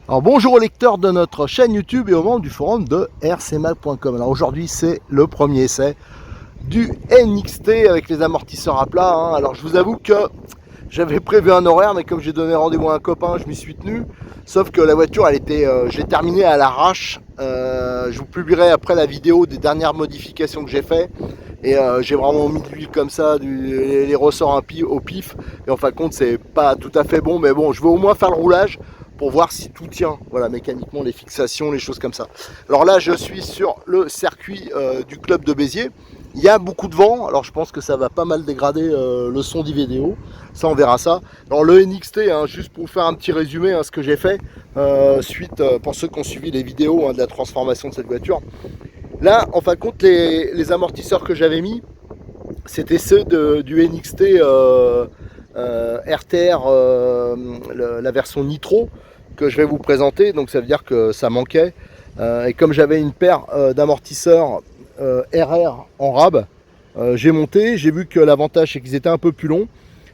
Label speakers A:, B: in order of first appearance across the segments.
A: Alors bonjour aux lecteurs de notre chaîne YouTube et aux membres du forum de rcmal.com. Alors aujourd'hui c'est le premier essai du NXT avec les amortisseurs à plat. Alors je vous avoue que j'avais prévu un horaire, mais comme j'ai donné rendez-vous à un copain, je m'y suis tenu. Sauf que la voiture, je l'ai terminée à l'arrache. Je vous publierai après la vidéo des dernières modifications que j'ai fait. Et j'ai vraiment mis de l'huile comme ça, les ressorts au pif. Et en fin de compte, c'est pas tout à fait bon, mais bon, je vais au moins faire le roulage pour voir si tout tient, voilà, mécaniquement, les fixations, les choses comme ça. Alors là, je suis sur le circuit du club de Béziers. Il y a beaucoup de vent, alors je pense que ça va pas mal dégrader le son des vidéos. Ça, on verra ça. Alors le NXT, juste pour vous faire un petit résumé, ce que j'ai fait, pour ceux qui ont suivi les vidéos de la transformation de cette voiture. Là, en fin de compte, les amortisseurs que j'avais mis, c'était ceux du NXT RTR, la version Nitro, que je vais vous présenter. Donc ça veut dire que ça manquait. Et comme j'avais une paire d'amortisseurs RR en rab, j'ai monté, j'ai vu que l'avantage c'est qu'ils étaient un peu plus longs,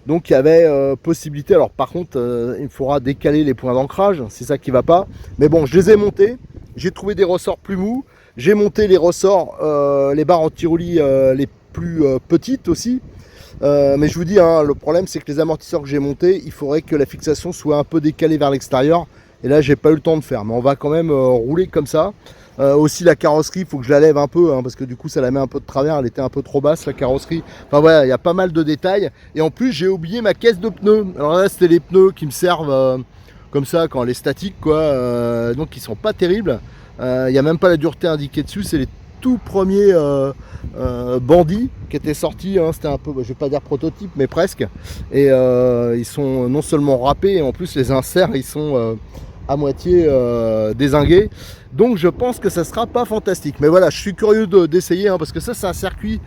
A: donc il y avait possibilité. Alors par contre il faudra décaler les points d'ancrage, c'est ça qui va pas, mais bon, je les ai montés, j'ai trouvé des ressorts plus mous, j'ai monté les ressorts, les barres anti-roulis les plus petites aussi, mais je vous dis, le problème c'est que les amortisseurs que j'ai montés, il faudrait que la fixation soit un peu décalée vers l'extérieur, et là j'ai pas eu le temps de faire, mais on va quand même rouler comme ça. Aussi la carrosserie, il faut que je la lève un peu, parce que du coup ça la met un peu de travers, elle était un peu trop basse la carrosserie. Enfin voilà, il y a pas mal de détails. Et en plus j'ai oublié ma caisse de pneus. Alors là c'était les pneus qui me servent comme ça quand elle est statique, quoi. Donc ils sont pas terribles. Il n'y a même pas la dureté indiquée dessus, c'est les tout premiers bandits qui étaient sortis. C'était un peu, je vais pas dire prototype, mais presque. Et ils sont non seulement râpés, et en plus les inserts ils sont à moitié dézingués. Donc je pense que ça sera pas fantastique, mais voilà, je suis curieux d'essayer, parce que ça c'est un circuit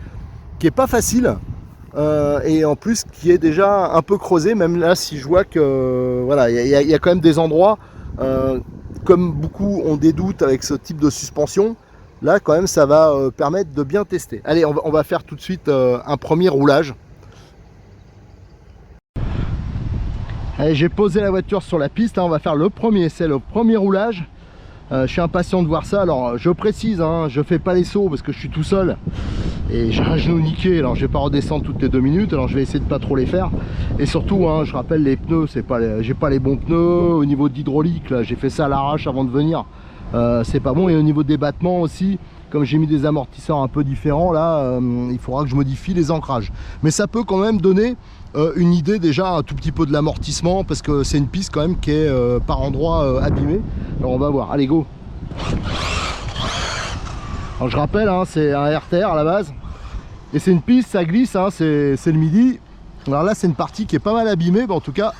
A: qui est pas facile, et en plus qui est déjà un peu creusé. Même là, si je vois que voilà, il y a quand même des endroits, comme beaucoup ont des doutes avec ce type de suspension, là quand même ça va permettre de bien tester. Allez, on va faire tout de suite un premier roulage. Allez, j'ai posé la voiture sur la piste, on va faire le premier essai, le premier roulage. Je suis impatient de voir ça. Alors je précise, je fais pas les sauts parce que je suis tout seul et j'ai un genou niqué, alors je vais pas redescendre toutes les 2 minutes, alors je vais essayer de pas trop les faire. Et surtout, je rappelle, les pneus, j'ai pas les bons pneus. Au niveau d'hydraulique, là j'ai fait ça à l'arrache avant de venir, c'est pas bon. Et au niveau des battements aussi, comme j'ai mis des amortisseurs un peu différents là, il faudra que je modifie les ancrages, mais ça peut quand même donner une idée déjà un tout petit peu de l'amortissement, parce que c'est une piste quand même qui est par endroits abîmée. Alors on va voir, allez go. Alors je rappelle, c'est un RTR à la base, et c'est une piste, ça glisse, c'est le midi. Alors là c'est une partie qui est pas mal abîmée, mais en tout cas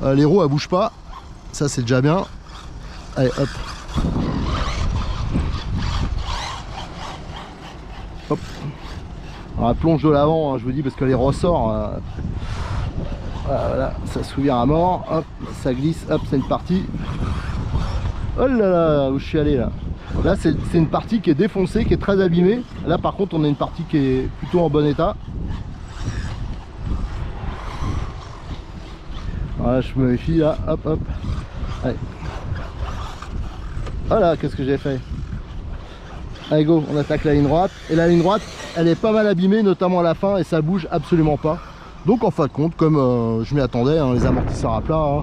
A: les roues elles bougent pas, ça c'est déjà bien. Allez hop. Hop. Alors la plonge de l'avant, je vous dis, parce que les ressorts, voilà, ça s'ouvre à mort, hop, ça glisse, hop, c'est une partie. Oh là là, où je suis allé là. Là c'est une partie qui est défoncée, qui est très abîmée. Là par contre on a une partie qui est plutôt en bon état. Voilà, je me méfie là, hop hop. Allez. Voilà, qu'est-ce que j'ai fait. Allez go, on attaque la ligne droite. Et la ligne droite, elle est pas mal abîmée, notamment à la fin, et ça bouge absolument pas. Donc en fin de compte, comme je m'y attendais, les amortisseurs à plat,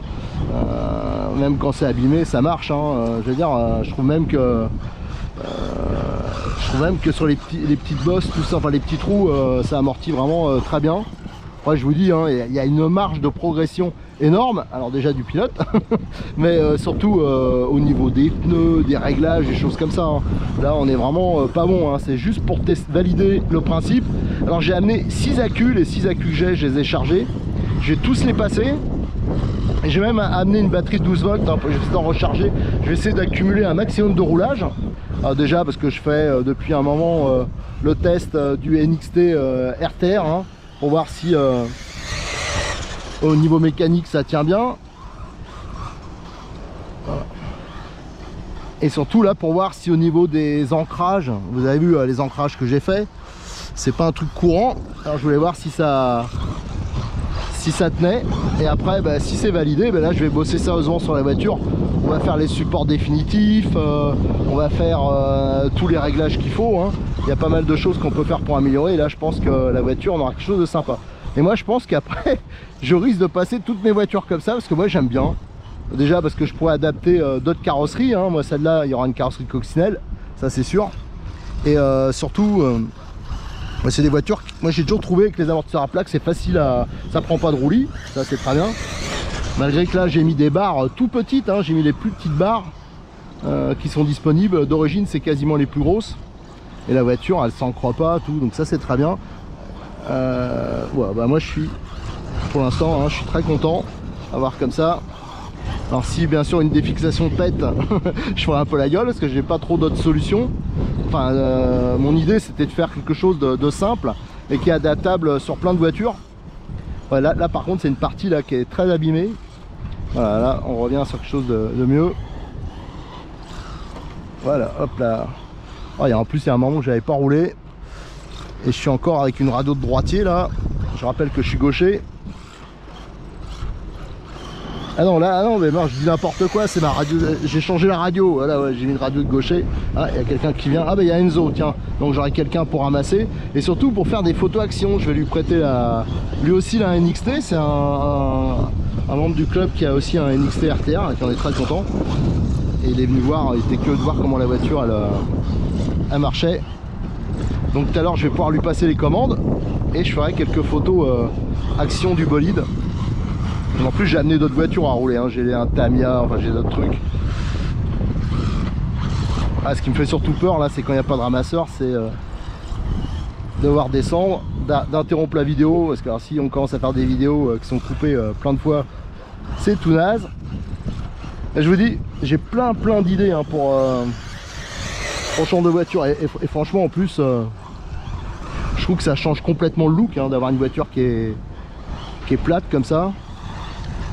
A: même quand c'est abîmé, ça marche. Je veux dire, je trouve même que sur les petites bosses, tout ça, enfin les petits trous, ça amortit vraiment très bien. Après, je vous dis, il y a une marge de progression énorme. Alors déjà du pilote, mais surtout au niveau des pneus, des réglages, des choses comme ça. Là, on est vraiment pas bon. C'est juste pour valider le principe. Alors j'ai amené 6 accus, les 6 accus que je les ai chargés. J'ai tous les passés. Et j'ai même amené une batterie de 12 volts, je vais essayer d'en recharger. Je vais essayer d'accumuler un maximum de roulage. Alors déjà parce que je fais depuis un moment le test du NXT RTR, pour voir si au niveau mécanique ça tient bien. Voilà. Et surtout là pour voir si au niveau des ancrages, vous avez vu les ancrages que j'ai fait, c'est pas un truc courant. Alors je voulais voir si ça tenait. Et après, bah, si c'est validé, bah, là je vais bosser sérieusement sur la voiture. On va faire les supports définitifs, on va faire tous les réglages qu'il faut, hein. Il y a pas mal de choses qu'on peut faire pour améliorer. Et là je pense que la voiture, on aura quelque chose de sympa. Et moi je pense qu'après, je risque de passer toutes mes voitures comme ça, parce que moi j'aime bien. Déjà parce que je pourrais adapter d'autres carrosseries, hein. Moi celle-là, il y aura une carrosserie de coccinelle, ça c'est sûr. Et surtout, c'est des voitures, moi j'ai toujours trouvé que les amortisseurs à plaques c'est facile à... ça prend pas de roulis, ça c'est très bien. Malgré que là j'ai mis des barres tout petites, hein. J'ai mis les plus petites barres qui sont disponibles. D'origine c'est quasiment les plus grosses. Et la voiture elle s'encroît pas, tout, donc ça c'est très bien. Ouais, bah moi je suis, pour l'instant, hein, je suis très content à voir comme ça. Alors si bien sûr une défixation pète, je ferai un peu la gueule parce que j'ai pas trop d'autres solutions. Enfin, mon idée c'était de faire quelque chose de simple et qui est adaptable sur plein de voitures. Ouais, là par contre c'est une partie là qui est très abîmée. Voilà, là on revient sur quelque chose de mieux. Voilà, hop là. Oh, en plus il y a un moment où j'avais pas roulé. Et je suis encore avec une radio de droitier là. Je rappelle que je suis gaucher. Ah non, là, ah non, mais non, je dis n'importe quoi, c'est ma radio, j'ai changé la radio, voilà, ouais, j'ai mis une radio de gaucher. Ah, il y a quelqu'un qui vient, ah bah il y a Enzo, tiens, donc j'aurai quelqu'un pour ramasser, et surtout pour faire des photos action, je vais lui prêter lui aussi un NXT, c'est un membre du club qui a aussi un NXT RTR, qui en est très content, et il est venu voir, il était curieux de voir comment la voiture, elle marchait. Donc tout à l'heure, je vais pouvoir lui passer les commandes, et je ferai quelques photos action du bolide. En plus j'ai amené d'autres voitures à rouler, hein. J'ai un Tamiya, enfin j'ai d'autres trucs. Ah, ce qui me fait surtout peur là, c'est quand il n'y a pas de ramasseur, c'est devoir descendre, d'interrompre la vidéo, parce que alors, si on commence à faire des vidéos qui sont coupées plein de fois, c'est tout naze. Et je vous dis, j'ai plein d'idées, hein, pour ce genre de voiture, et franchement en plus, je trouve que ça change complètement le look, hein, d'avoir une voiture qui est plate comme ça.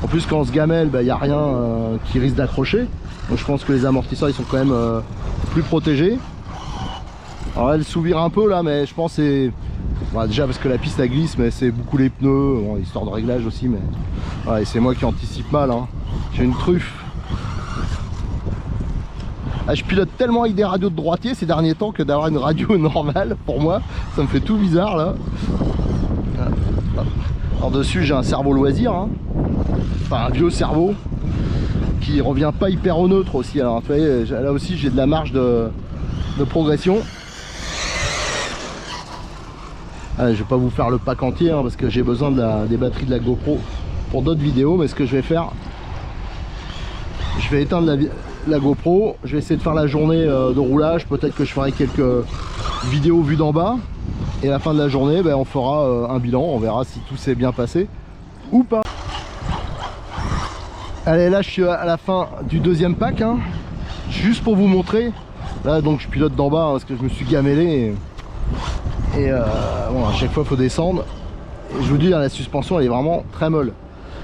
A: En plus quand on se gamelle, il n'y a rien qui risque d'accrocher. Donc je pense que les amortisseurs ils sont quand même plus protégés. Alors elle s'ouvre un peu là, mais je pense c'est... Bon, déjà parce que la piste elle glisse, mais c'est beaucoup les pneus, bon, histoire de réglage aussi, mais... Ouais, c'est moi qui anticipe mal, hein. J'ai une truffe. Ah, je pilote tellement avec des radios de droitier ces derniers temps que d'avoir une radio normale, pour moi, ça me fait tout bizarre là. Alors dessus j'ai un cerveau loisir, hein. Enfin un vieux cerveau qui revient pas hyper au neutre aussi. Alors vous voyez, là aussi j'ai de la marge de progression. Allez, je vais pas vous faire le pack entier, hein, parce que j'ai besoin des batteries de la GoPro pour d'autres vidéos. Mais ce que je vais faire, je vais éteindre la GoPro, je vais essayer de faire la journée de roulage. Peut-être que je ferai quelques vidéos vues d'en bas, et à la fin de la journée on fera un bilan, on verra si tout s'est bien passé ou pas. Allez, là je suis à la fin du deuxième pack, hein. Juste pour vous montrer. Là donc je pilote d'en bas, hein, parce que je me suis gamellé et bon, à chaque fois il faut descendre. Et je vous dis, hein, la suspension elle est vraiment très molle.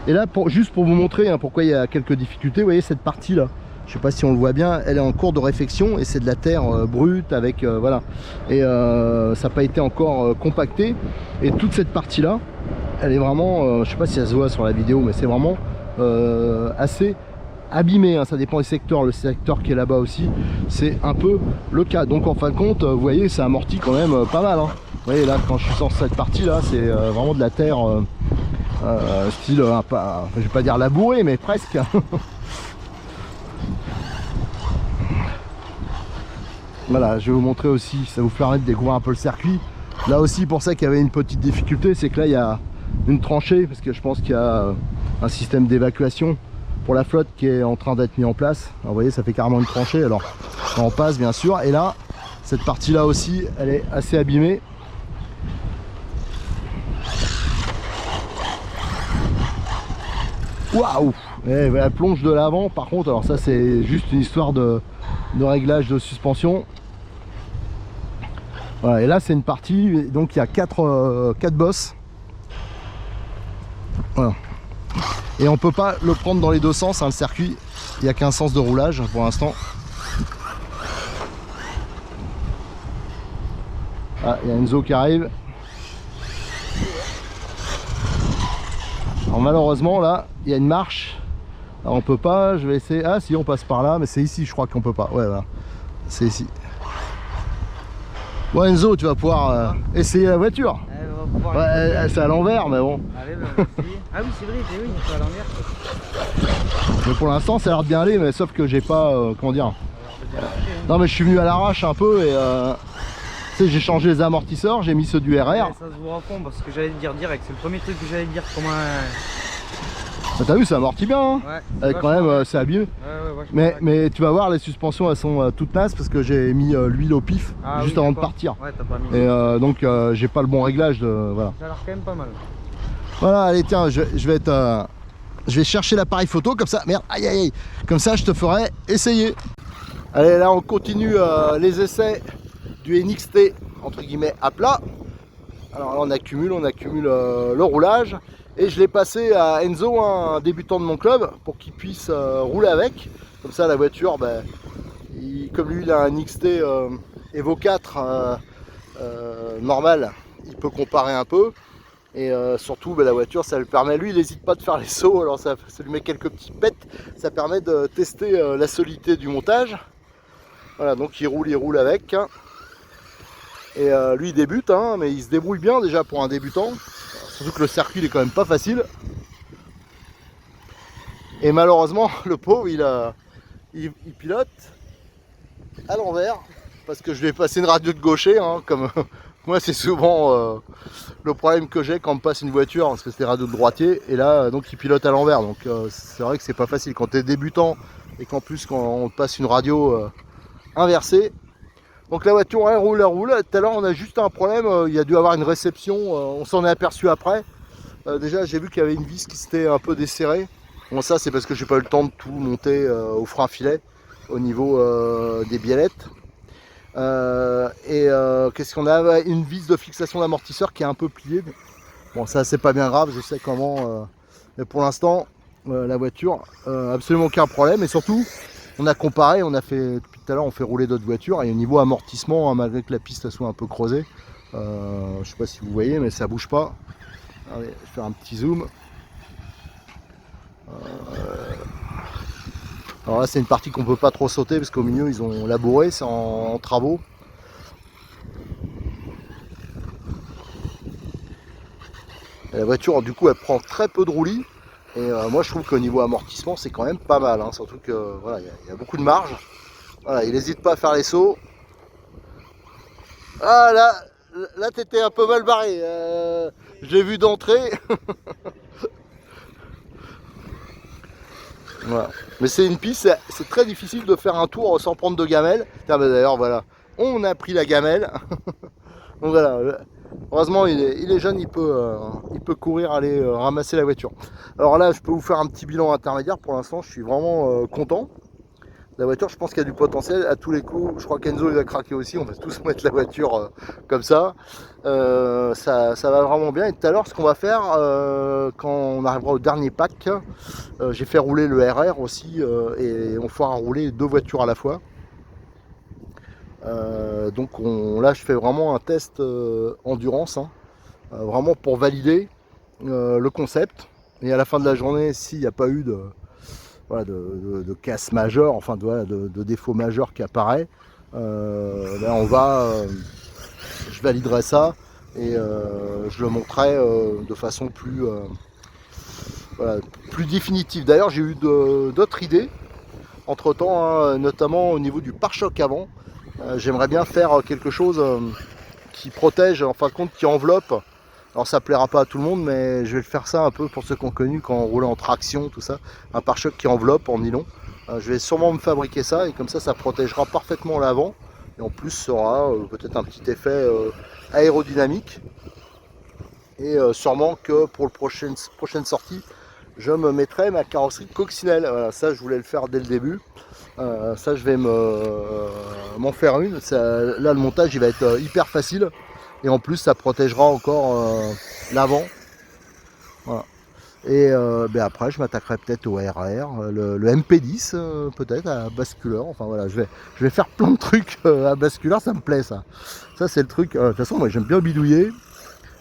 A: Et là juste pour vous montrer, hein, pourquoi il y a quelques difficultés, vous voyez cette partie là, je sais pas si on le voit bien, elle est en cours de réfection et c'est de la terre brute avec voilà, et ça n'a pas été encore compacté. Et toute cette partie là elle est vraiment, je sais pas si ça se voit sur la vidéo, mais c'est vraiment assez abîmé, hein. Ça dépend des secteurs, le secteur qui est là-bas aussi c'est un peu le cas. Donc en fin de compte vous voyez, ça amortit quand même pas mal, hein. Vous voyez là, quand je suis sur cette partie là, c'est vraiment de la terre style, je vais pas dire labouré, mais presque. Voilà, je vais vous montrer aussi, ça vous permet de découvrir un peu le circuit. Là aussi, pour ça qu'il y avait une petite difficulté, c'est que là il y a une tranchée, parce que je pense qu'il y a un système d'évacuation pour la flotte qui est en train d'être mis en place. Alors, vous voyez, ça fait carrément une tranchée, alors on passe bien sûr. Et là, cette partie là aussi, elle est assez abîmée. Waouh! La plonge de l'avant, par contre, alors ça c'est juste une histoire de réglage de suspension. Voilà, et là c'est une partie, donc il y a 4 bosses. Voilà. Et on peut pas le prendre dans les deux sens, hein, le circuit. Il n'y a qu'un sens de roulage pour l'instant. Ah, il y a Enzo qui arrive. Alors malheureusement là il y a une marche. Alors, on peut pas, je vais essayer. Ah si, on passe par là, mais c'est ici je crois qu'on peut pas. Ouais voilà, c'est ici. Bon Enzo, tu vas pouvoir essayer la voiture. Ouais, c'est à l'envers mais bon.
B: Allez, bah, ah oui c'est vrai, oui, c'est à l'envers.
A: Mais pour l'instant ça a l'air de bien aller, mais sauf que j'ai pas, comment dire. Non mais je suis venu à l'arrache un peu et tu sais, j'ai changé les amortisseurs, j'ai mis ceux du RR.
B: Ouais, ça se voit à fond parce que j'allais te dire direct, c'est le premier truc que j'allais te dire comment...
A: Bah, t'as vu, ça amortit bien hein.
B: Ouais,
A: avec quand même, c'est abîmé. Mais tu vas voir, les suspensions elles sont toutes nasses parce que j'ai mis l'huile au pif juste avant de partir.
B: Ouais, t'as pas mis.
A: Et donc j'ai pas le bon réglage de... Voilà.
B: Ça a l'air quand même pas mal.
A: Voilà, allez tiens, je vais chercher l'appareil photo comme ça, merde, aïe aïe aïe, comme ça je te ferai essayer. Allez là on continue les essais du NXT entre guillemets à plat. Alors là on accumule le roulage et je l'ai passé à Enzo, un débutant de mon club, pour qu'il puisse rouler avec. Comme ça la voiture, ben, comme lui il a un NXT Evo 4 normal, il peut comparer un peu. Et surtout la voiture ça lui permet, lui il n'hésite pas de faire les sauts, alors ça lui met quelques petites pètes, ça permet de tester la solidité du montage. Voilà, donc il roule avec. Et lui il débute hein, mais il se débrouille bien déjà pour un débutant, surtout que le circuit il est quand même pas facile. Et malheureusement le pauvre il pilote à l'envers parce que je lui ai passé une radio de gaucher hein, comme moi c'est souvent le problème que j'ai quand on me passe une voiture, parce que c'est radio de droitier, et là donc il pilote à l'envers, donc c'est vrai que c'est pas facile quand tu es débutant et qu'en plus quand on te passe une radio inversée. Donc la voiture elle roule. Tout à l'heure on a juste un problème, il y a dû avoir une réception, on s'en est aperçu après. Déjà j'ai vu qu'il y avait une vis qui s'était un peu desserrée. Bon ça c'est parce que j'ai pas eu le temps de tout monter au frein filet au niveau des biellettes. Qu'est-ce qu'on a, une vis de fixation d'amortisseur qui est un peu pliée. Bon ça c'est pas bien grave, je sais comment, mais pour l'instant la voiture absolument aucun problème. Et surtout on a comparé, on a fait depuis tout à l'heure, on fait rouler d'autres voitures et au niveau amortissement hein, malgré que la piste soit un peu creusée, je sais pas si vous voyez mais ça bouge pas. Allez, je vais faire un petit zoom. Alors là c'est une partie qu'on peut pas trop sauter parce qu'au milieu ils ont labouré, c'est en travaux. Et la voiture du coup elle prend très peu de roulis. Et moi je trouve qu'au niveau amortissement c'est quand même pas mal hein, surtout que voilà, il y a beaucoup de marge. Voilà, il n'hésite pas à faire les sauts. Ah là t'étais un peu mal barré, j'ai vu d'entrée. Voilà. Mais c'est une piste, c'est très difficile de faire un tour sans prendre de gamelle. D'ailleurs voilà, on a pris la gamelle. Donc voilà, heureusement il est jeune, il peut courir, aller ramasser la voiture. Alors là je peux vous faire un petit bilan intermédiaire. Pour l'instant je suis vraiment content. La voiture je pense qu'il y a du potentiel à tous les coups. Je crois qu'Enzo il va craquer aussi, on va tous mettre la voiture comme ça. Ça va vraiment bien. Et tout à l'heure ce qu'on va faire quand on arrivera au dernier pack, j'ai fait rouler le RR aussi et on fera rouler deux voitures à la fois. Donc là je fais vraiment un test endurance hein, vraiment pour valider le concept. Et à la fin de la journée, s'il n'y a pas eu de casse majeure, enfin de défaut majeur qui apparaît, ben je validerai ça et je le montrerai de façon plus définitive. D'ailleurs j'ai eu d'autres idées entre temps hein, notamment au niveau du pare-choc avant. J'aimerais bien faire quelque chose qui protège, en fin de compte qui enveloppe. Alors ça plaira pas à tout le monde, mais je vais le faire ça un peu pour ceux qui ont connu quand on roulait en traction, tout ça. Un pare-choc qui enveloppe en nylon. Je vais sûrement me fabriquer ça et comme ça protégera parfaitement l'avant. Et en plus ça aura peut-être un petit effet aérodynamique. Et sûrement que pour le prochaine sortie, je me mettrai ma carrosserie coccinelle. Voilà, ça je voulais le faire dès le début. Ça je vais m'en faire une. Là le montage il va être hyper facile. Et en plus ça protégera encore l'avant. Voilà. Et ben après je m'attaquerai peut-être au RR, le MP10 peut-être à basculeur. Enfin voilà, je vais faire plein de trucs à basculeur, ça me plaît ça. Ça c'est le truc. De toute façon moi j'aime bien bidouiller.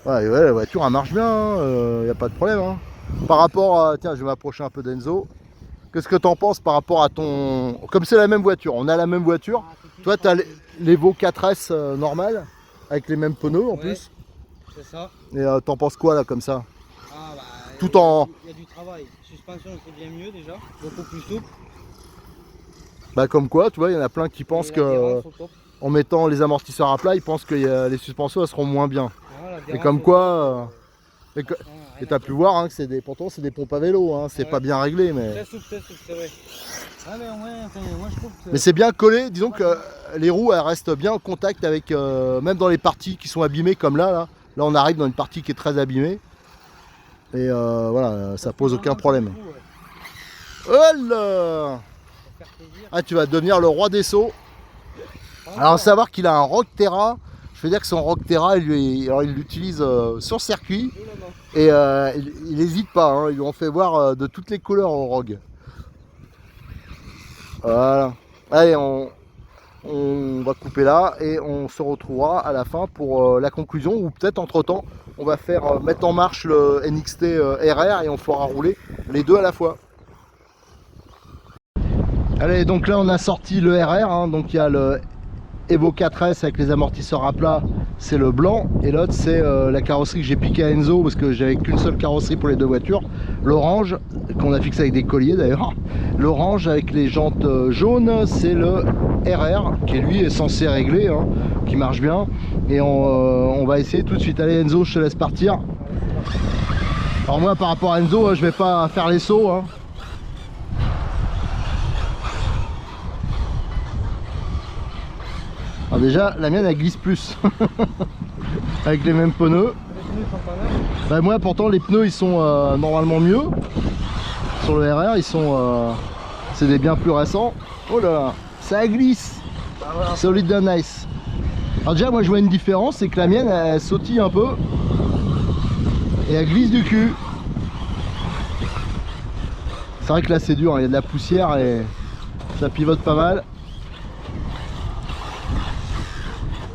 A: Voilà, et ouais, la voiture elle marche bien, il n'y a pas de problème. Hein. par rapport à... Tiens, je vais m'approcher un peu d'Enzo. Qu'est-ce que tu en penses par rapport à ton... Comme c'est la même voiture, on a la même voiture. Toi, tu as l'Evo 4S normal, avec les mêmes pneus en plus.
B: C'est ça.
A: Et t'en penses quoi là, comme ça?
B: Ah bah,
A: tout en...
B: Il y a du travail. Suspension, c'est bien mieux déjà, beaucoup plus souple.
A: Bah comme quoi, tu vois, il y en a plein qui pensent que... En mettant les amortisseurs à plat, ils pensent que les suspensions elles seront moins bien. Voilà, et comme quoi... Et t'as pu voir hein, que c'est des... Pourtant c'est des pompes à vélo, hein, c'est pas bien réglé mais...
B: Très souple, c'est vrai. Ah mais ouais, enfin, moi je trouve que...
A: Mais c'est bien collé, disons que les roues elles restent bien en contact avec... même dans les parties qui sont abîmées comme là. Là on arrive dans une partie qui est très abîmée. Et voilà, ça pose aucun problème. Voilà. Ah, tu vas devenir le roi des sauts. Alors, savoir qu'il a un Rockterra. Je veux dire que son Rockterra, il l'utilise sur circuit. Et il n'hésite pas. Hein, ils lui ont fait voir de toutes les couleurs au Rogue. Voilà. Allez, on va couper là et on se retrouvera à la fin pour la conclusion. Ou peut-être entre temps, on va faire mettre en marche le NXT RR et on fera rouler les deux à la fois. Allez, donc là on a sorti le RR, hein, donc il y a le Evo 4S avec les amortisseurs à plat, c'est le blanc, et l'autre c'est la carrosserie que j'ai piqué à Enzo parce que j'avais qu'une seule carrosserie pour les deux voitures, l'orange, qu'on a fixé avec des colliers d'ailleurs. L'orange avec les jantes jaunes, c'est le RR qui lui est censé régler, hein, qui marche bien, et on va essayer tout de suite. Allez Enzo, je te laisse partir. Alors moi par rapport à Enzo, je vais pas faire les sauts, hein. Alors déjà, la mienne elle glisse plus avec les mêmes pneus. Bah moi pourtant les pneus ils sont normalement mieux. Sur le RR ils sont c'est des bien plus récents. Oh là là, ça glisse. Solid and nice. Alors déjà moi je vois une différence, c'est que la mienne elle sautille un peu et elle glisse du cul. C'est vrai que là c'est dur, il y a de la poussière et ça pivote pas mal.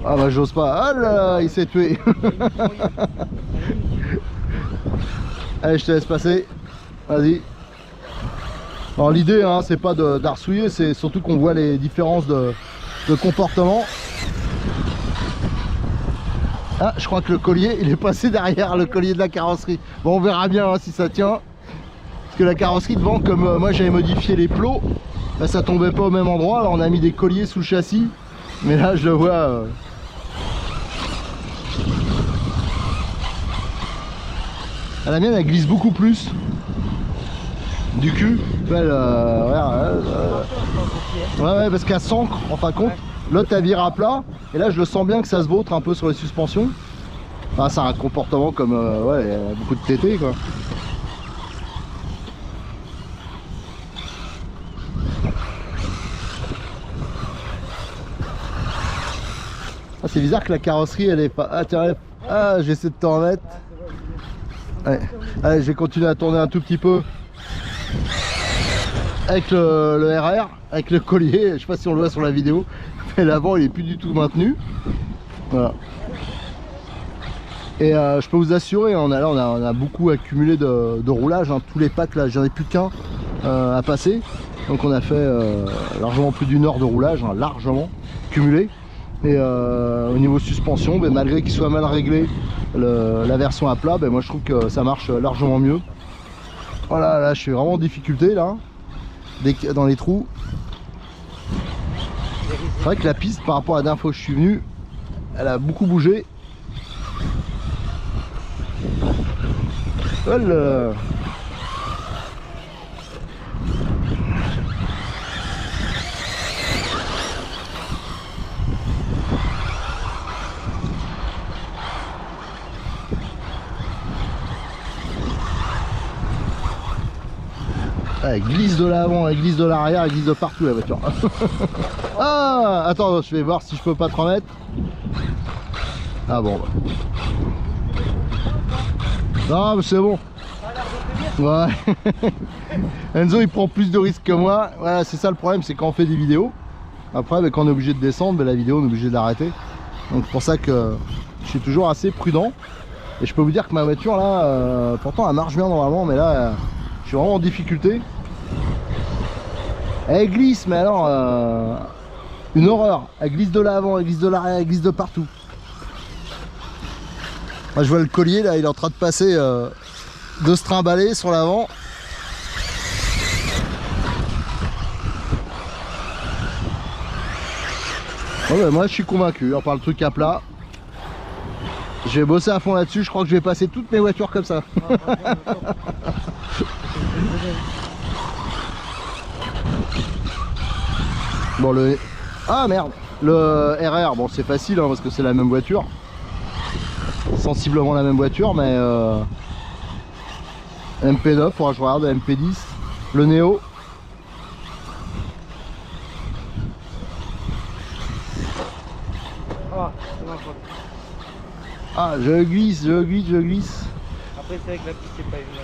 A: Ah bah j'ose pas. Ah là, il s'est tué. Allez, je te laisse passer. Vas-y. Alors l'idée, hein, c'est pas d'arsouiller, c'est surtout qu'on voit les différences de comportement. Ah, je crois que le collier, il est passé derrière le collier de la carrosserie. Bon, on verra bien hein, si ça tient. Parce que la carrosserie devant, comme moi j'avais modifié les plots, bah, ça tombait pas au même endroit. Alors on a mis des colliers sous le châssis. Mais là, je le vois... Ah, la mienne elle glisse beaucoup plus du cul. Ouais, parce qu'elle s'ancre en fin de compte. L'autre elle vire à plat. Et là je le sens bien que ça se vautre un peu sur les suspensions. Enfin, c'est un comportement comme ouais, il y a beaucoup de tétés quoi. Ah, c'est bizarre que la carrosserie elle est pas... Ah tiens, ah j'essaie de t'en remettre. Ouais. Allez, je vais continuer à tourner un tout petit peu avec le RR, avec le collier. Je sais pas si on le voit sur la vidéo, mais l'avant il est plus du tout maintenu. Voilà. Et je peux vous assurer, on a beaucoup accumulé de roulage, hein. Tous les packs là, j'en ai plus qu'un à passer. Donc on a fait largement plus d'une heure de roulage, hein, largement cumulé. Et au niveau suspension, ben, malgré qu'il soit mal réglé la version à plat, ben, moi je trouve que ça marche largement mieux. Voilà, là je suis vraiment en difficulté là, dans les trous. C'est vrai que la piste par rapport à la dernière fois que je suis venu, elle a beaucoup bougé. Voilà. Elle glisse de l'avant, elle glisse de l'arrière, elle glisse de partout la voiture. Ah, attends, je vais voir si je peux pas te remettre. Ah bon. Non, mais c'est bon. Ouais. Enzo il prend plus de risques que moi. Voilà, c'est ça le problème, c'est quand on fait des vidéos. Après, bah, quand on est obligé de descendre, bah, la vidéo on est obligé de l'arrêter. Donc c'est pour ça que je suis toujours assez prudent. Et je peux vous dire que ma voiture là, pourtant elle marche bien normalement, mais là je suis vraiment en difficulté. Elle glisse, mais alors une horreur. Elle glisse de l'avant, elle glisse de l'arrière, elle glisse de partout. Moi je vois le collier là, il est en train de passer, de se trimballer sur l'avant. Ouais, bah, moi je suis convaincu, par le truc à plat. Je vais bosser à fond là-dessus, je crois que je vais passer toutes mes voitures comme ça. Bon le... Ah merde. Le RR, bon c'est facile hein, parce que c'est la même voiture. Sensiblement la même voiture, mais MP9, faudra que je regarde, MP10. Le Néo.
B: Ah, c'est ma faute.
A: Ah, je glisse, je glisse, je glisse.
B: Après, c'est vrai que la piste, c'est pas évident.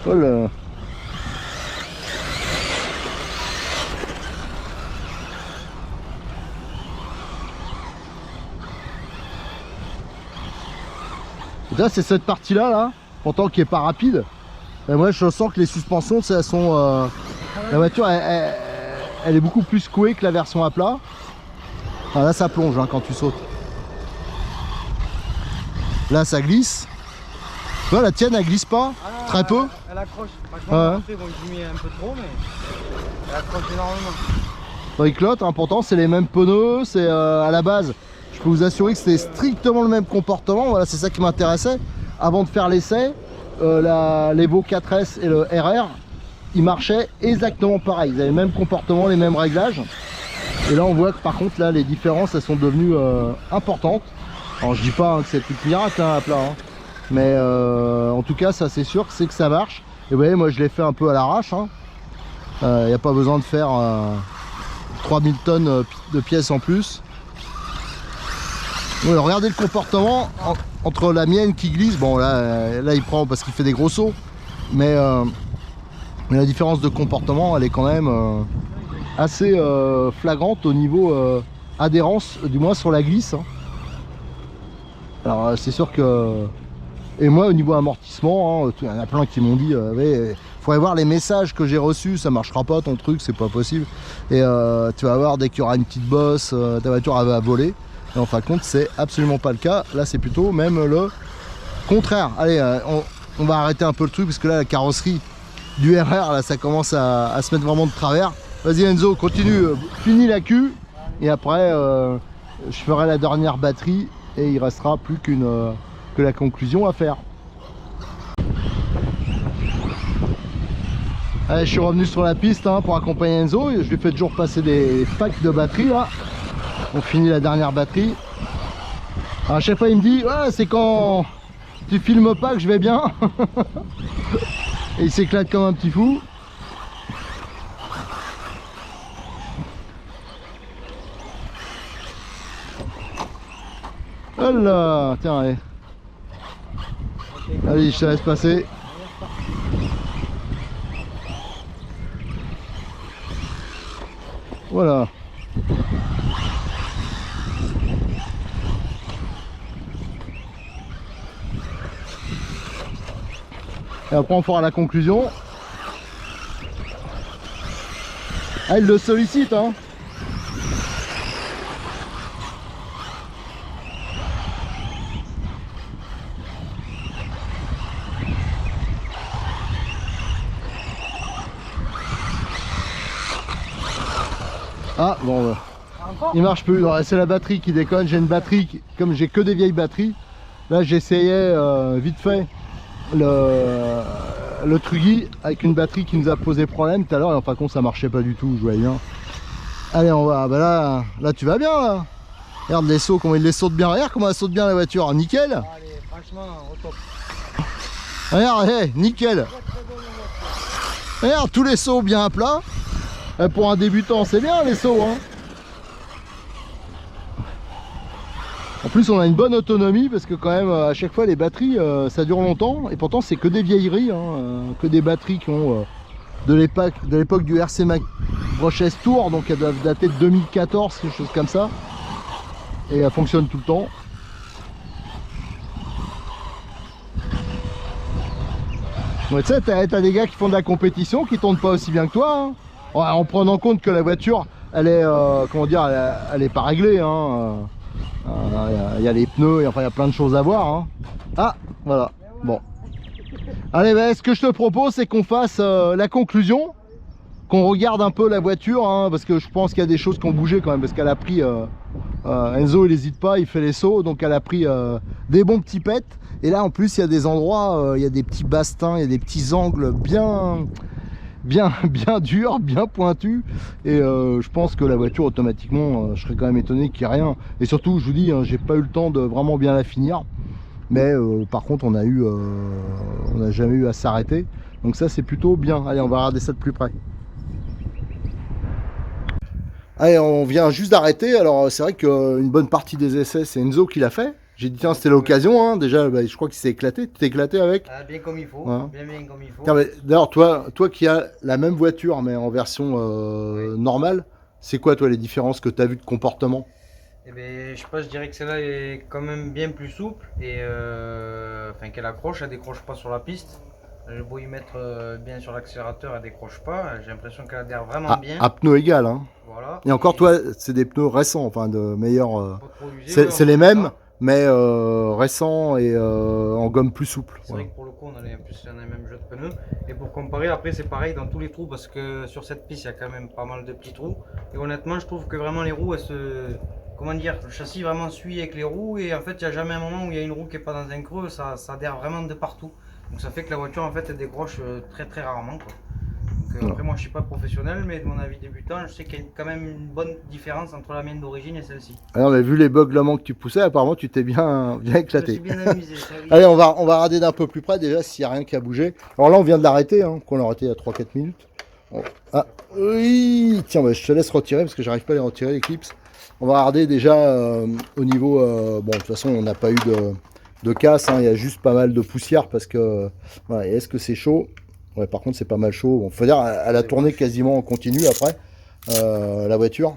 A: Oh là. Là, c'est cette partie-là, là, pourtant qui est pas rapide. Et moi, je sens que les suspensions, elles sont. La voiture, elle est beaucoup plus secouée que la version à plat. Enfin, là, ça plonge hein, quand tu sautes. Là, ça glisse. Tu vois, la tienne, elle glisse pas, très peu.
B: Elle accroche. Franchement, bon, j'ai mis un peu trop, mais elle accroche énormément.
A: Bricklotte, hein, pourtant, c'est les mêmes pneus. C'est à la base. Je peux vous assurer que c'était strictement le même comportement. Voilà, c'est ça qui m'intéressait. Avant de faire l'essai, l'Evo 4S et le RR, ils marchaient exactement pareil. Ils avaient le même comportement, les mêmes réglages. Et là, on voit que par contre, là, les différences, elles sont devenues importantes. Alors, je dis pas hein, que c'est tout miracle hein, à plat. Hein. Mais en tout cas, ça, c'est sûr que c'est que ça marche. Et vous voyez, moi, je l'ai fait un peu à l'arrache. Il n'y a pas besoin de faire 3000 tonnes de pièces en plus. Ouais, regardez le comportement entre la mienne qui glisse, bon là il prend parce qu'il fait des gros sauts, mais la différence de comportement elle est quand même assez flagrante au niveau adhérence, du moins sur la glisse. Hein. Alors c'est sûr que... Et moi au niveau amortissement, hein, il y en a plein qui m'ont dit ouais, faudrait voir les messages que j'ai reçus, ça marchera pas ton truc, c'est pas possible. Et tu vas voir dès qu'il y aura une petite bosse, ta voiture elle va voler. Et en fin de compte, c'est absolument pas le cas. Là, c'est plutôt même le contraire. Allez, on va arrêter un peu le truc parce que là, la carrosserie du RR, là, ça commence à se mettre vraiment de travers. Vas-y Enzo, continue, finis la queue. Et après, je ferai la dernière batterie et il restera plus que la conclusion à faire. Allez, je suis revenu sur la piste hein, pour accompagner Enzo. Je lui fais toujours passer des packs de batterie là. On finit la dernière batterie. À chaque fois il me dit ouais, c'est quand tu filmes pas que je vais bien. Et il s'éclate comme un petit fou. Oh là, tiens allez. Allez, je te laisse passer. Voilà. Et après on fera la conclusion. Ah, il le sollicite hein. Ah bon il marche plus, c'est la batterie qui déconne. J'ai une batterie, comme j'ai que des vieilles batteries. Là j'essayais vite fait le Truggy avec une batterie qui nous a posé problème tout à l'heure et en fin de compte ça marchait pas du tout, je voyais bien. Allez on va, bah là tu vas bien là. Regarde les sauts, comment il les saute bien, regarde comment elle saute bien la voiture, nickel.
B: Allez, franchement au top.
A: Regarde, hey, nickel. Regarde tous les sauts bien à plat. Et pour un débutant c'est bien les sauts hein. En plus on a une bonne autonomie parce que quand même à chaque fois les batteries ça dure longtemps et pourtant c'est que des vieilleries hein, que des batteries qui ont de l'époque du RC Brushless Tour, donc elle doit dater de 2014, quelque chose comme ça. Et elle fonctionne tout le temps. Ouais, tu sais, t'as des gars qui font de la compétition qui tournent pas aussi bien que toi, hein. Ouais, en prenant en compte que la voiture, elle est, comment dire, elle est pas réglée, hein. Il y a les pneus, enfin il y a plein de choses à voir, hein. Ah, voilà, bon. Allez, bah, ce que je te propose, c'est qu'on fasse la conclusion, qu'on regarde un peu la voiture, hein, parce que je pense qu'il y a des choses qui ont bougé quand même, parce qu'elle a pris, Enzo il n'hésite pas, il fait les sauts, donc elle a pris des bons petits pets. Et là en plus il y a des endroits, il y a des petits bastins, il y a des petits angles bien durs, bien pointus. Et je pense que la voiture automatiquement, je serais quand même étonné qu'il n'y ait rien. Et surtout je vous dis, hein, j'ai pas eu le temps de vraiment bien la finir. Mais par contre on n'a jamais eu à s'arrêter. Donc ça c'est plutôt bien. Allez, on va regarder ça de plus près. Allez, on vient juste d'arrêter. Alors c'est vrai qu'une bonne partie des essais c'est Enzo qui l'a fait. J'ai dit tiens c'était l'occasion, hein. Déjà bah, je crois qu'il s'est éclaté. Tu t'es éclaté avec?
B: Ah, bien comme il faut,
A: ouais.
B: bien comme il faut.
A: D'ailleurs toi qui as la même voiture mais en version oui. Normale, c'est quoi toi les différences que tu as vues de comportement?
B: Eh ben, je sais pas, je dirais que celle-là est quand même bien plus souple et enfin qu'elle accroche, elle décroche pas sur la piste. J'ai beau y mettre bien sur l'accélérateur, elle décroche pas. J'ai l'impression qu'elle adhère vraiment bien.
A: À pneu égal, hein.
B: Voilà.
A: Et encore toi, c'est des pneus récents, enfin de meilleurs. C'est
B: ouais,
A: les mêmes, mais récents et en gomme plus souple.
B: C'est vrai que pour le coup, on a les mêmes jeux de pneus. Et pour comparer, après c'est pareil dans tous les trous parce que sur cette piste, il y a quand même pas mal de petits trous. Et honnêtement, je trouve que vraiment les roues, elles se. Comment dire, le châssis vraiment suit avec les roues et en fait il n'y a jamais un moment où il y a une roue qui n'est pas dans un creux, ça adhère vraiment de partout. Donc ça fait que la voiture en fait elle décroche très rarement quoi. Donc, après moi je suis pas professionnel mais de mon avis débutant je sais qu'il y a quand même une bonne différence entre la mienne d'origine et celle-ci.
A: Alors mais vu les beuglements que tu poussais apparemment tu t'es bien éclaté.
B: Je me suis bien amusé.
A: Allez on va regarder d'un peu plus près déjà s'il n'y a rien qui a bougé. Alors là on vient de l'arrêter, hein, qu'on l'a arrêté il y a 3-4 minutes. Ah oui, tiens bah, je te laisse retirer parce que j'arrive pas à les retirer les clips. On va regarder déjà au niveau, bon de toute façon on n'a pas eu de casse, hein, il y a juste pas mal de poussière parce que, voilà, est-ce que c'est chaud? Ouais par contre c'est pas mal chaud, bon, faut dire elle a tourné quasiment en continu après la voiture.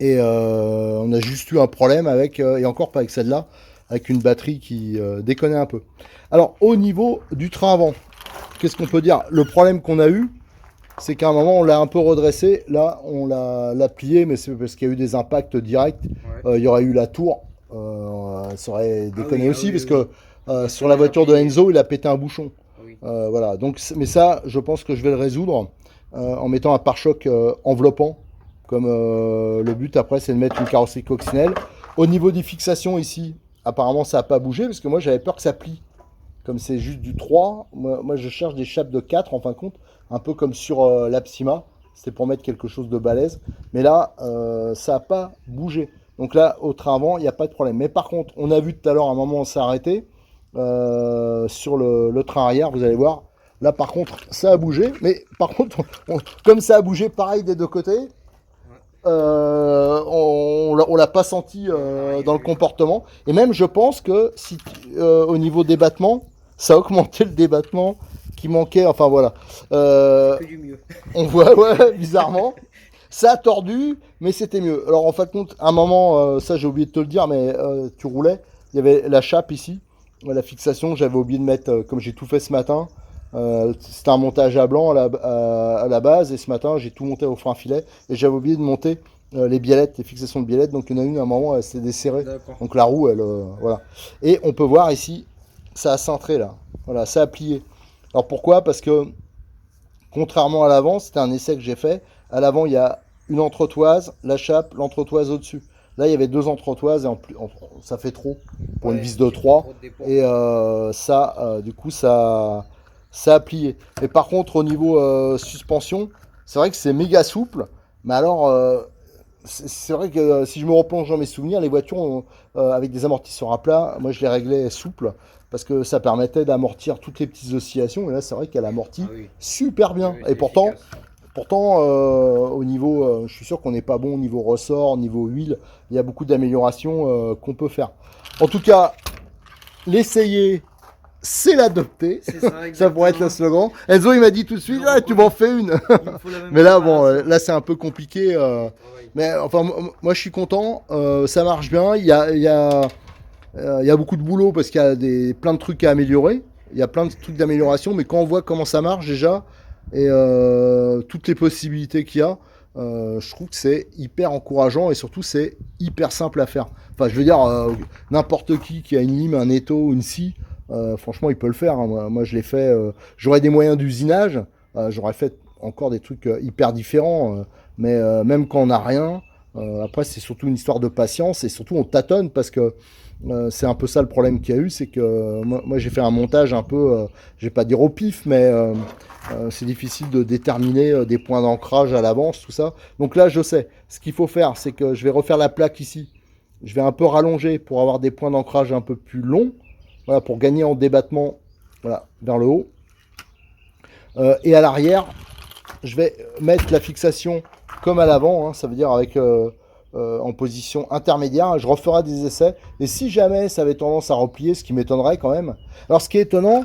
A: Et on a juste eu un problème avec, et encore pas avec celle-là, avec une batterie qui déconnait un peu. Alors au niveau du train avant, qu'est-ce qu'on peut dire? Le problème qu'on a eu, c'est qu'à un moment on l'a un peu redressé, là on l'a plié, mais c'est parce qu'il y a eu des impacts directs. Ouais. Il y aurait eu la tour, ça aurait déconné aussi, parce que sur la voiture de Enzo il a pété un bouchon. Oui. Voilà, donc, mais ça je pense que je vais le résoudre en mettant un pare-choc enveloppant, comme le but après c'est de mettre une carrosserie coccinelle. Au niveau des fixations ici, apparemment ça n'a pas bougé, parce que moi j'avais peur que ça plie. Comme c'est juste du 3, moi je cherche des chapes de 4 en fin de compte, un peu comme sur l'Apsima, c'était pour mettre quelque chose de balèze. Mais là, ça n'a pas bougé. Donc là, au train avant, il n'y a pas de problème. Mais par contre, on a vu tout à l'heure, à un moment, on s'est arrêté sur le train arrière, vous allez voir. Là, par contre, ça a bougé. Mais par contre, comme ça a bougé, pareil des deux côtés, on l'a pas senti dans le comportement. Et même, je pense que si au niveau des battements, ça a augmenté le débattement qui manquait, enfin voilà.
B: Que du mieux.
A: On voit, ouais, bizarrement. Ça a tordu, mais c'était mieux. Alors en fin de compte, à un moment, ça j'ai oublié de te le dire, mais tu roulais, il y avait la chape ici, la fixation, j'avais oublié de mettre, comme j'ai tout fait ce matin, c'était un montage à blanc à la base, et ce matin j'ai tout monté au frein filet, et j'avais oublié de monter les biellettes, les fixations de biellettes, donc il y en a une à un moment, elle s'est desserrée, donc la roue, elle, voilà. Et on peut voir ici, ça a cintré là, voilà, ça a plié. Alors pourquoi? Parce que contrairement à l'avant, c'était un essai que j'ai fait. À l'avant, il y a une entretoise, la chape, l'entretoise au-dessus. Là, il y avait deux entretoises et ça fait trop pour une vis de 3. Et ça, du coup, ça a plié. Et par contre, au niveau suspension, c'est vrai que c'est méga souple. Mais alors, c'est vrai que si je me replonge dans mes souvenirs, les voitures avec des amortisseurs à plat, moi je les réglais souples parce que ça permettait d'amortir toutes les petites oscillations. Et là, c'est vrai qu'elle amortit super bien. Oui, et pourtant, au niveau, je suis sûr qu'on n'est pas bon au niveau ressort, au niveau huile. Il y a beaucoup d'améliorations qu'on peut faire. En tout cas, l'essayer c'est l'adopter.
B: C'est ça,
A: Ça pourrait être le slogan. Enzo, il m'a dit tout de suite,
B: Non,
A: ah, tu m'en fais une.
B: Il me faut la même
A: Mais là, bon,
B: préparation.
A: là, c'est un peu compliqué.
B: Travail.
A: Mais enfin, moi, je suis content. Ça marche bien. Il y a beaucoup de boulot parce qu'il y a plein de trucs à améliorer. Il y a plein de trucs d'amélioration. Mais quand on voit comment ça marche déjà et toutes les possibilités qu'il y a, je trouve que c'est hyper encourageant et surtout, c'est hyper simple à faire. Enfin, je veux dire, n'importe qui a une lime, un étau, une scie, franchement, il peut le faire. Hein. Moi, je l'ai fait. J'aurais des moyens d'usinage. J'aurais fait encore des trucs hyper différents. Mais même quand on n'a rien, après, c'est surtout une histoire de patience et surtout, on tâtonne parce que c'est un peu ça le problème qu'il y a eu. C'est que moi, j'ai fait un montage un peu, je vais pas dire au pif, mais c'est difficile de déterminer des points d'ancrage à l'avance, tout ça. Donc là, je sais. Ce qu'il faut faire, c'est que je vais refaire la plaque ici. Je vais un peu rallonger pour avoir des points d'ancrage un peu plus longs. Voilà, pour gagner en débattement, voilà, vers le haut. Et à l'arrière, je vais mettre la fixation comme à l'avant, hein, ça veut dire avec en position intermédiaire. Je referai des essais. Et si jamais ça avait tendance à replier, ce qui m'étonnerait quand même. Alors ce qui est étonnant,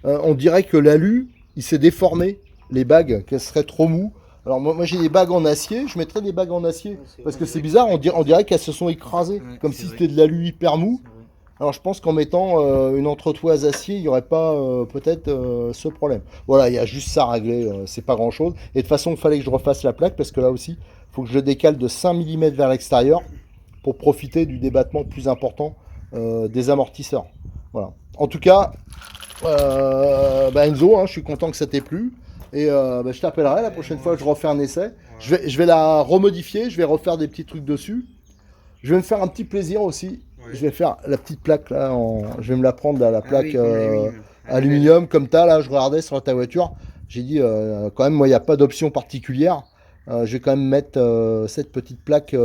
A: on dirait que l'alu, il s'est déformé, les bagues, qu'elles seraient trop mous. Alors moi j'ai des bagues en acier, je mettrais des bagues en acier. Parce que c'est bizarre, on dirait qu'elles se sont écrasées,
B: Ouais,
A: comme
B: c'est
A: si
B: vrai.
A: c'était de l'alu hyper mou.
B: C'est vrai.
A: Alors je pense qu'en mettant une entretoise acier, il n'y aurait pas peut-être ce problème. Voilà, il y a juste ça à régler, c'est pas grand chose. Et de toute façon, il fallait que je refasse la plaque parce que là aussi, il faut que je le décale de 5 mm vers l'extérieur pour profiter du débattement plus important des amortisseurs. Voilà. En tout cas, Enzo, hein, je suis content que ça t'ait plu. Et je t'appellerai la prochaine fois que je refais un essai.
B: Voilà.
A: Je vais la remodifier, je vais refaire des petits trucs dessus. Je vais me faire un petit plaisir aussi.
B: Ouais.
A: Je vais faire la petite plaque là. Je vais me la prendre à la
B: Ah
A: plaque
B: oui, comme les mines.
A: aluminium comme ta là. Je regardais sur ta voiture. J'ai dit quand même moi il n'y a pas d'option particulière. Je vais quand même mettre cette petite plaque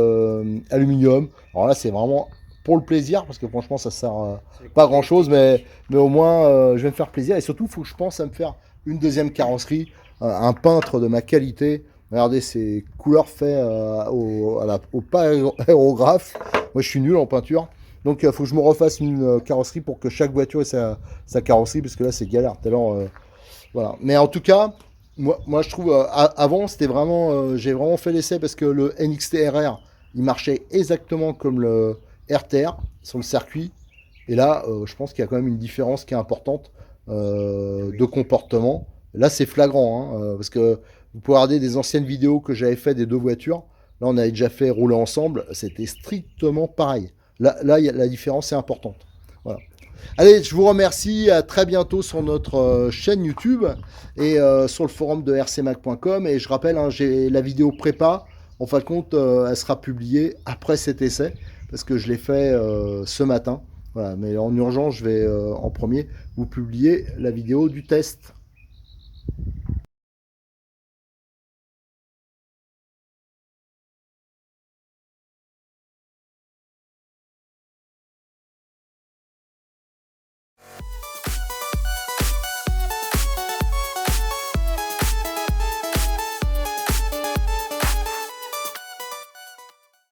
A: aluminium. Alors là c'est vraiment pour le plaisir parce que franchement ça sert
B: C'est
A: pas
B: côté
A: grand chose
B: esthétique.
A: mais au moins je vais me faire plaisir et surtout il faut que je pense à me faire une deuxième carrosserie. Un peintre de ma qualité. Regardez ces couleurs faites au pas aérographe. Moi, je suis nul en peinture. Donc, il faut que je me refasse une carrosserie pour que chaque voiture ait sa carrosserie, parce que là, c'est galère. Tellement, voilà. Mais en tout cas, moi je trouve, avant, c'était vraiment, j'ai vraiment fait l'essai parce que le NXT RR, il marchait exactement comme le RTR sur le circuit. Et là, je pense qu'il y a quand même une différence qui est importante de comportement. Là, c'est flagrant, hein, parce que vous pouvez regarder des anciennes vidéos que j'avais fait des deux voitures. Là, on avait déjà fait rouler ensemble. C'était strictement pareil. Là, la différence est importante. Voilà. Allez, je vous remercie. À très bientôt sur notre chaîne YouTube et sur le forum de rcmac.com. Et je rappelle, hein, j'ai la vidéo prépa. En fin de compte, elle sera publiée après cet essai parce que je l'ai fait ce matin. Voilà. Mais en urgence, je vais en premier vous publier la vidéo du test.